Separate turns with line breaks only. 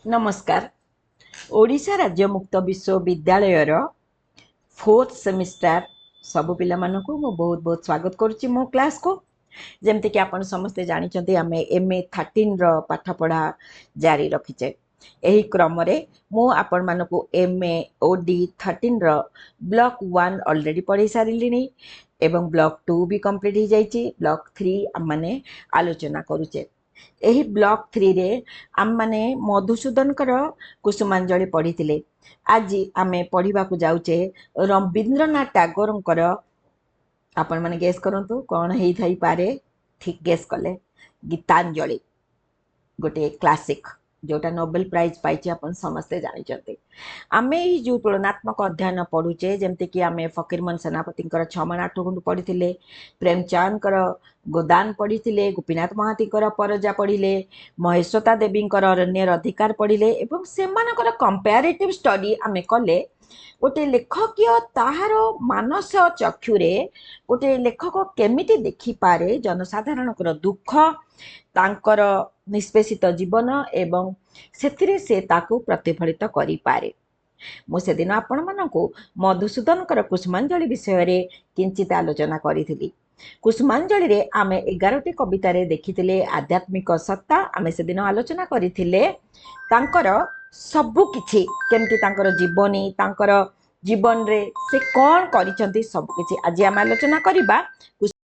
नमस्कार। ओडिशा राज्य मुक्त विश्वविद्यालय रो फोर्थ सेमिस्टर सबु पिला मानकु मु बहुत बहुत स्वागत करुच्ची मो क्लास को। जेमते कि आपण समस्ते जानिचंती आमे एमए 13 रो पाठ पढ़ा जारी रखिचे। एही क्रम रे मु आपण मानकु एमए ओडी 13 रो ब्लॉक 1 ऑलरेडी पढ़ी सारिलिनी एवं ब्लॉक 2 भी कंप्लीट हो जाइए। ब्लॉक 3 आम माने आलोचना करुचे। एही ब्लॉक 3 रे आम माने मधुसूदन कुसुमांजलि पढ़ी थिले। आज आमे पढ़ा जाऊे रवींद्रनाथ टैगोर आपण माने गेस करंतु कौन हेई थाई पारे। ठीक गेस कले गीतांजलि गोटे क्लासिक जोटा नोबेल प्राइज पाई अपन समस्ते जानी। आमे जो तुलनात्मक अध्ययन पढ़ुचे जमती कि आमे फकीरमोहन सेनापति छमाण आठ गुंड पढ़ी प्रेमचंद गोदान पढ़ी गोपीनाथ महाती परजा पढ़िले महेश्वता देवी अरण्यर अधिकार पढ़िले से कंपेरेटिव स्टडी आमे कले गोटे लेखकीय ताहार मानस चक्षुरे गोटे लेखक केमिति देखिपारे जनसाधारण दुख तांकर निष्पेषित जीवन एवं से प्रतिफलित करि पारे। मु से दिन आपण मानकु मधुसूदन कुसुमांजलि विषय रे किंचित आलोचना करी। कुसुमांजलि रे आमे 11टी कवितारे देखिथिले आध्यात्मिक सत्ता। आमे से दिन आलोचना करिथिले तांकर सबु किछि केमति तांकर जीवनी तांकर जीवन रे से कौन करिसंती सब किछि आज आमे आलोचना करिबा